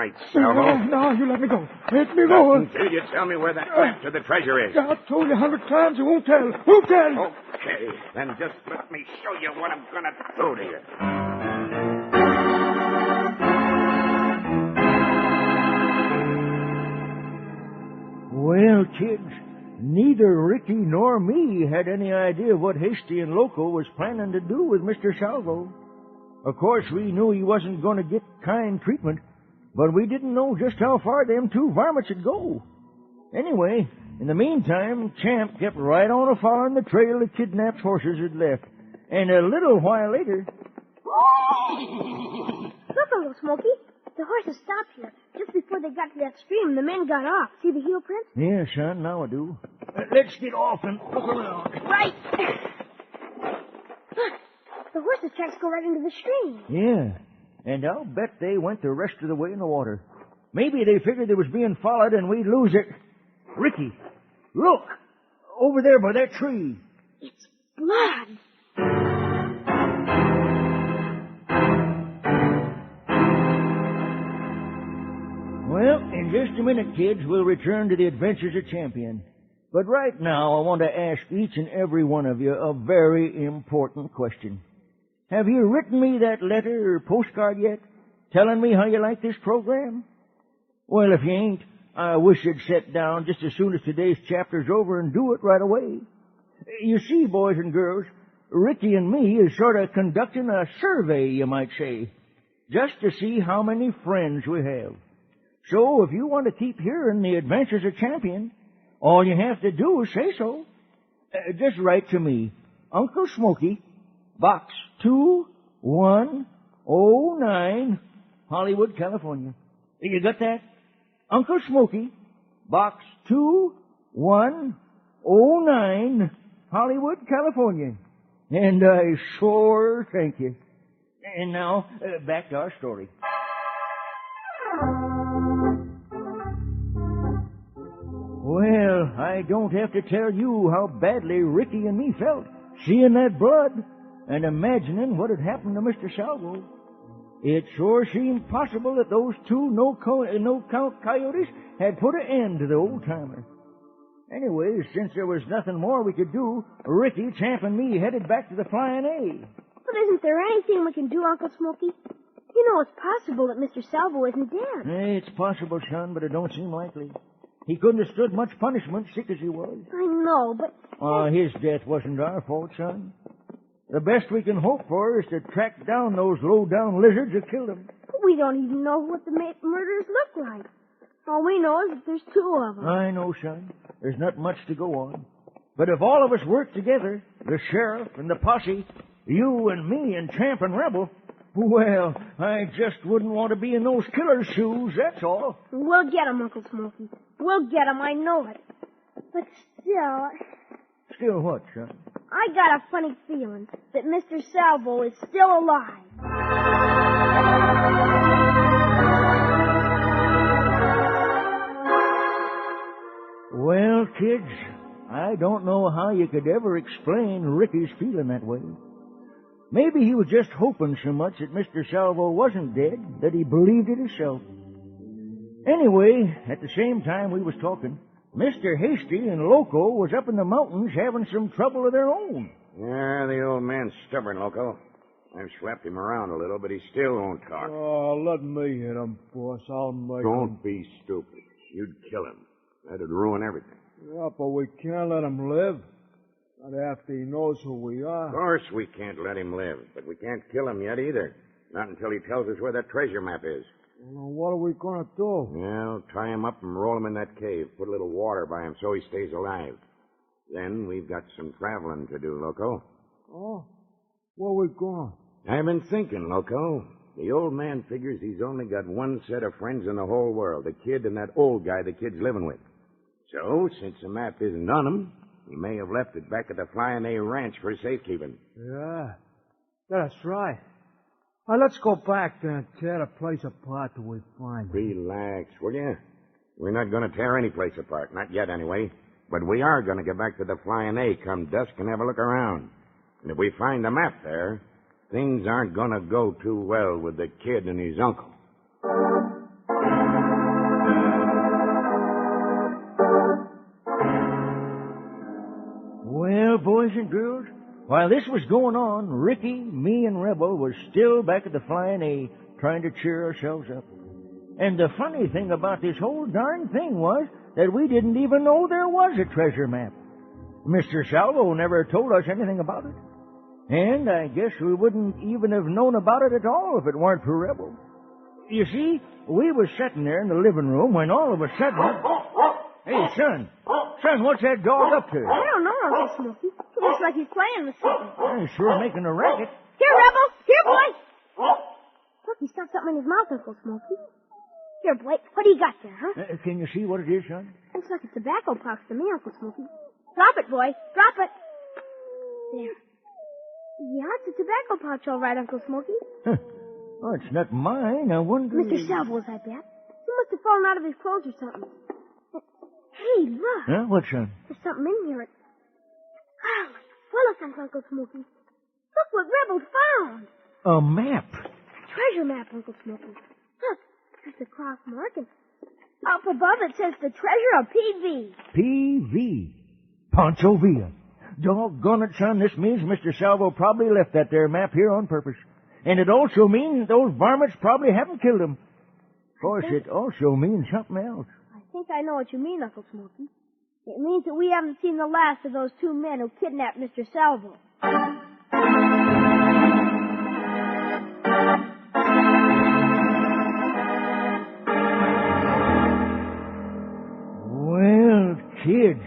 right, Salvo. No, you let me go. Let me go. Until you tell me where that map to the treasure is. I've told you 100 times. You won't tell. Won't tell. Okay, then just let me show you what I'm going to do to you. Well, kids, neither Ricky nor me had any idea what Hasty and Loco was planning to do with Mr. Salvo. Of course, we knew he wasn't going to get kind treatment, but we didn't know just how far them two varmints would go. Anyway, in the meantime, Champ kept right on following the trail the kidnapped horses had left. And a little while later... Look, Uncle Smoky. The horses stopped here. Just before they got to that stream, the men got off. See the heel prints? Yeah, son, now I do. Let's get off and look around. Right. Look, the horses' tracks go right into the stream. Yeah, and I'll bet they went the rest of the way in the water. Maybe they figured they was being followed and we'd lose it. Ricky, look! Over there by that tree. It's blood. Well, in just a minute, kids, we'll return to the adventures of Champion. But right now, I want to ask each and every one of you a very important question. Have you written me that letter or postcard yet, telling me how you like this program? Well, if you ain't, I wish you'd sit down just as soon as today's chapter's over and do it right away. You see, boys and girls, Ricky and me is sort of conducting a survey, you might say, just to see how many friends we have. So if you want to keep hearing the adventures of Champion, all you have to do is say so. Just write to me, Uncle Smoky, Box 2109, Hollywood, California. You got that? Uncle Smoky, Box 2109, Hollywood, California. And I sure thank you. And now, back to our story. Well, I don't have to tell you how badly Ricky and me felt seeing that blood and imagining what had happened to Mr. Salvo. It sure seemed possible that those two no-count coyotes had put an end to the old-timer. Anyway, since there was nothing more we could do, Ricky, Champ, and me headed back to the Flying A. But isn't there anything we can do, Uncle Smoky? You know it's possible that Mr. Salvo isn't dead. It's possible, son, but it don't seem likely. He couldn't have stood much punishment, sick as he was. I know, but... His death wasn't our fault, son. The best we can hope for is to track down those low-down lizards who killed him. We don't even know what the murders look like. All we know is that there's two of them. I know, son. There's not much to go on. But if all of us work together, the sheriff and the posse, you and me and Champ and Rebel, well, I just wouldn't want to be in those killer's shoes, that's all. We'll get 'em, Uncle Smoky. We'll get 'em, I know it. But still... Still what, son? I got a funny feeling that Mr. Salvo is still alive. Well, kids, I don't know how you could ever explain Ricky's feeling that way. Maybe he was just hoping so much that Mr. Salvo wasn't dead that he believed it himself. Anyway, at the same time we was talking, Mr. Hasty and Loco was up in the mountains having some trouble of their own. Yeah, the old man's stubborn, Loco. I've slapped him around a little, but he still won't talk. Oh, let me hit him, boss. I'll make him. Don't be stupid. You'd kill him. That'd ruin everything. Yeah, but we can't let him live. Not after he knows who we are. Of course we can't let him live, but we can't kill him yet either. Not until he tells us where that treasure map is. Well, what are we going to do? Well, tie him up and roll him in that cave. Put a little water by him so he stays alive. Then we've got some traveling to do, Loco. Oh? Where are we going? I've been thinking, Loco. The old man figures he's only got one set of friends in the whole world, the kid and that old guy the kid's living with. So, since the map isn't on him, he may have left it back at the Flying A Ranch for safekeeping. Yeah, that's right. Now, let's go back there and tear the place apart till we find it. Relax, will you? We're not going to tear any place apart, not yet anyway. But we are going to get back to the Flying A come dusk and have a look around. And if we find the map there, things aren't going to go too well with the kid and his uncle. and girls, while this was going on, Ricky, me, and Rebel was still back at the Flying A trying to cheer ourselves up. And the funny thing about this whole darn thing was that we didn't even know there was a treasure map. Mr. Salvo never told us anything about it. And I guess we wouldn't even have known about it at all if it weren't for Rebel. You see, we was sitting there in the living room when all of a sudden... Hey, son, what's that dog up to? I don't know, Uncle Smoky. He looks like he's playing with something. He's sure making a racket. Here, Rebel. Here, boy. Look, he's got something in his mouth, Uncle Smoky. Here, Blake, what do you got there, huh? Can you see what it is, son? Looks like a tobacco pouch to me, Uncle Smoky. Drop it, boy. Drop it. There. Yeah, it's a tobacco pouch, all right, Uncle Smoky. Huh. Oh, it's not mine. I wonder... Mr. Salvo's, I bet. He must have fallen out of his clothes or something. Hey, look. Huh? What, son? There's something in here. Golly, full of things, Uncle Smoky. Look what Rebel found. A map. A treasure map, Uncle Smoky. Look, there's a cross mark, and up above it says the treasure of PV. PV. Pancho Villa. Doggone it, son. This means Mr. Salvo probably left that there map here on purpose. And it also means those varmints probably haven't killed him. Of course, it also means something else. I think I know what you mean, Uncle Smoky. It means that we haven't seen the last of those two men who kidnapped Mr. Salvo. Well, kids,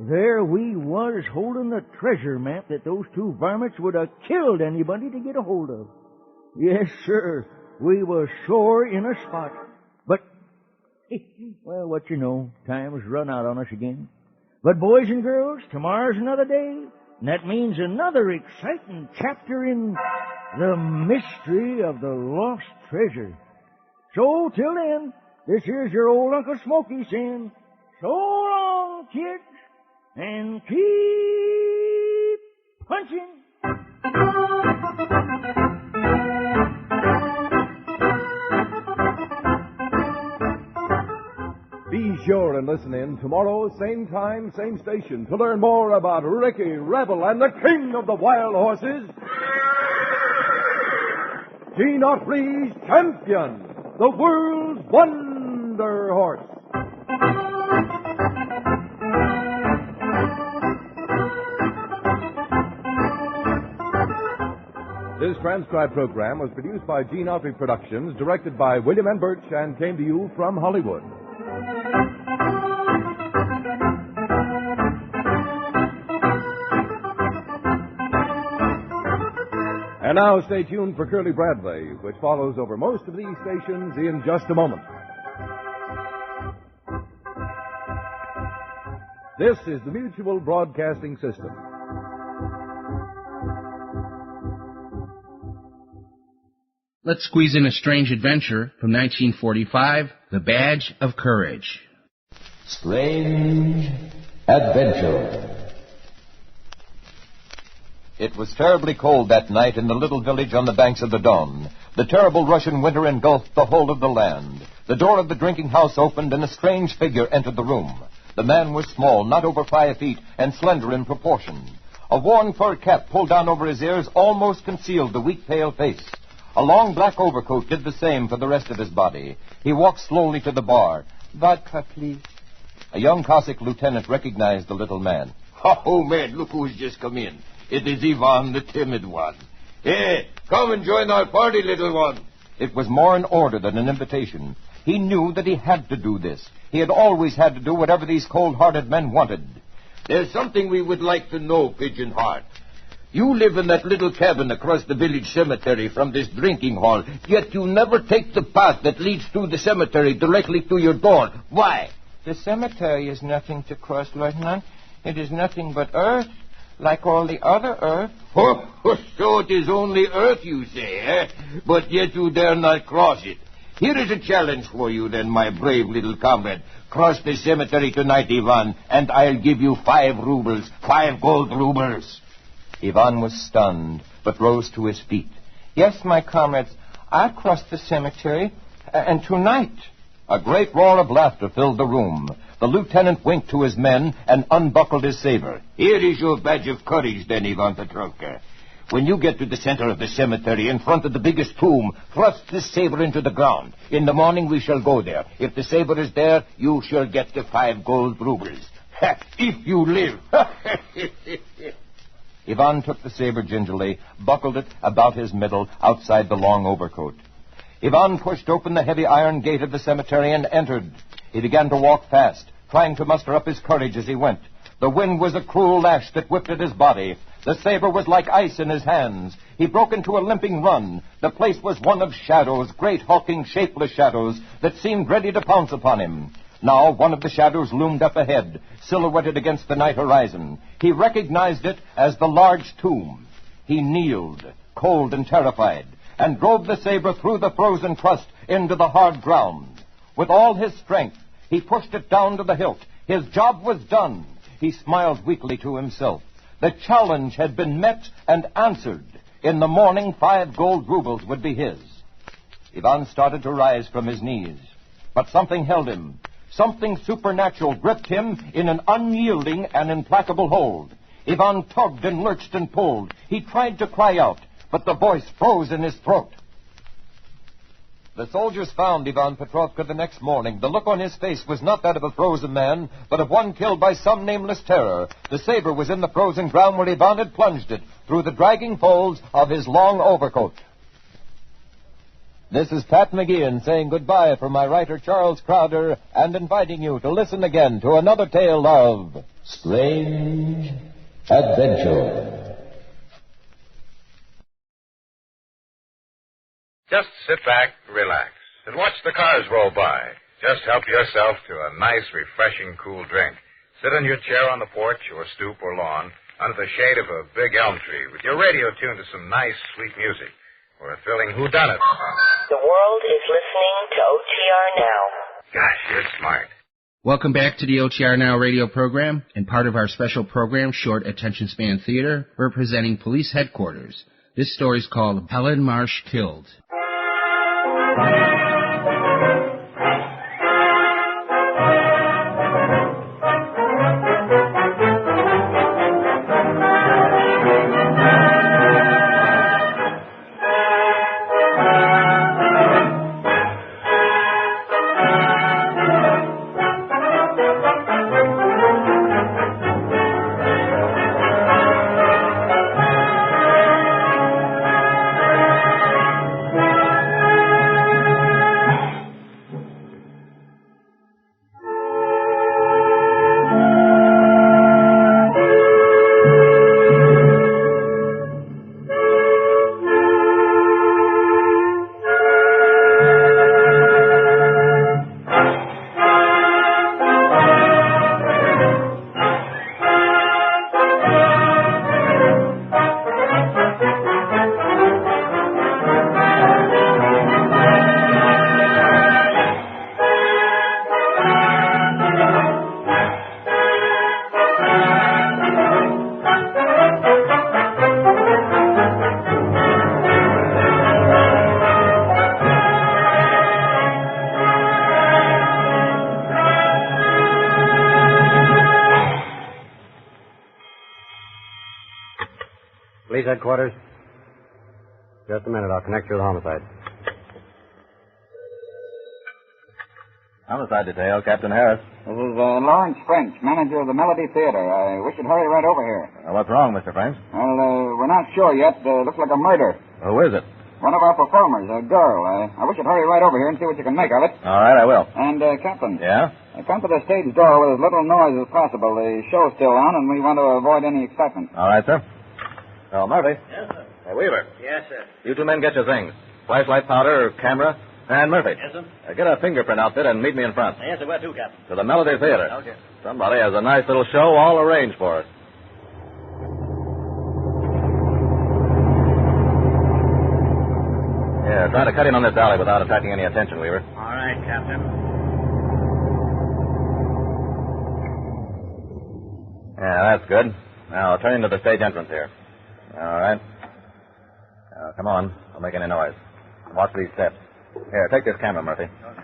there we was holding the treasure map that those two varmints would have killed anybody to get a hold of. Yes, sir, we was sore in a spot. But, well, what you know, time has run out on us again. But, boys and girls, tomorrow's another day, and that means another exciting chapter in the mystery of the lost treasure. So, till then, this here's your old Uncle Smoky saying, so long, kids, and keep punching. Be sure and listen in tomorrow, same time, same station, to learn more about Ricky, Rebel, and the King of the Wild Horses, Gene Autry's champion, the world's wonder horse. This transcribed program was produced by Gene Autry Productions, directed by William N. Birch, and came to you from Hollywood. And now stay tuned for Curly Bradley, which follows over most of these stations in just a moment. This is the Mutual Broadcasting System. Let's squeeze in a strange adventure from 1945, The Badge of Courage. Strange Adventure. It was terribly cold that night in the little village on the banks of the Don. The terrible Russian winter engulfed the whole of the land. The door of the drinking house opened, and a strange figure entered the room. The man was small, not over 5 feet, and slender in proportion. A worn fur cap pulled down over his ears almost concealed the weak, pale face. A long black overcoat did the same for the rest of his body. He walked slowly to the bar. Vodka, please. A young Cossack lieutenant recognized the little man. Oh, man, look who's just come in. It is Ivan, the timid one. Hey, come and join our party, little one. It was more an order than an invitation. He knew that he had to do this. He had always had to do whatever these cold-hearted men wanted. There's something we would like to know, Pigeon Heart. You live in that little cabin across the village cemetery from this drinking hall, yet you never take the path that leads through the cemetery directly to your door. Why? The cemetery is nothing to cross, Lieutenant. It is nothing but earth, like all the other earth. Oh, so it is only earth, you say, eh? But yet you dare not cross it. Here is a challenge for you, then, my brave little comrade. Cross the cemetery tonight, Ivan, and I'll give you 5 rubles, 5 gold rubles. Ivan was stunned, but rose to his feet. Yes, my comrades, I'll cross the cemetery, and tonight. A great roar of laughter filled the room. The lieutenant winked to his men and unbuckled his saber. Here is your badge of courage, then, Ivan Petrovka. When you get to the center of the cemetery, in front of the biggest tomb, thrust this saber into the ground. In the morning, we shall go there. If the saber is there, you shall get the 5 gold rubles. If you live. Ivan took the saber gingerly, buckled it about his middle outside the long overcoat. Ivan pushed open the heavy iron gate of the cemetery and entered. He began to walk fast, trying to muster up his courage as he went. The wind was a cruel lash that whipped at his body. The saber was like ice in his hands. He broke into a limping run. The place was one of shadows, great hulking, shapeless shadows that seemed ready to pounce upon him. Now one of the shadows loomed up ahead, silhouetted against the night horizon. He recognized it as the large tomb. He kneeled, cold and terrified, and drove the saber through the frozen crust into the hard ground. With all his strength, he pushed it down to the hilt. His job was done. He smiled weakly to himself. The challenge had been met and answered. In the morning, 5 gold rubles would be his. Ivan started to rise from his knees, but something held him. Something supernatural gripped him in an unyielding and implacable hold. Ivan tugged and lurched and pulled. He tried to cry out, but the voice froze in his throat. The soldiers found Ivan Petrovka the next morning. The look on his face was not that of a frozen man, but of one killed by some nameless terror. The saber was in the frozen ground where Ivan had plunged it, through the dragging folds of his long overcoat. This is Pat McGeehan saying goodbye from my writer Charles Crowder and inviting you to listen again to another tale of Strange Adventure. Just sit back, relax, and watch the cars roll by. Just help yourself to a nice, refreshing, cool drink. Sit in your chair on the porch or stoop or lawn under the shade of a big elm tree with your radio tuned to some nice, sweet music or a thrilling whodunit. The world is listening to OTR Now. Gosh, you're smart. Welcome back to the OTR Now radio program and part of our special program, Short Attention Span Theater, representing Police Headquarters. This story is called Helen Marsh Killed. Police headquarters. Just a minute. I'll connect you with homicide. Homicide detail, Captain Harris. This is Lawrence French, manager of the Melody Theater. I wish you'd hurry right over here. What's wrong, Mr. French? Well, we're not sure yet. Looks like a murder. Who is it? One of our performers, a girl. I wish you'd hurry right over here and see what you can make of it. All right, I will. And, Captain. Yeah? Come to the stage door with as little noise as possible. The show's still on, and we want to avoid any excitement. All right, sir. Oh, Murphy. Yes, sir. Hey, Weaver. Yes, sir. You two men get your things. Flashlight, powder, camera, and Murphy. Yes, sir. Get a fingerprint outfit and meet me in front. Yes, sir. Where to, Captain? To the Melody Theater. Okay. Somebody has a nice little show all arranged for us. Yeah, try to cut in on this alley without attracting any attention, Weaver. All right, Captain. Yeah, that's good. Now, turn into the stage entrance here. All right. Come on. Don't make any noise. Watch these steps. Here, take this camera, Murphy. Okay.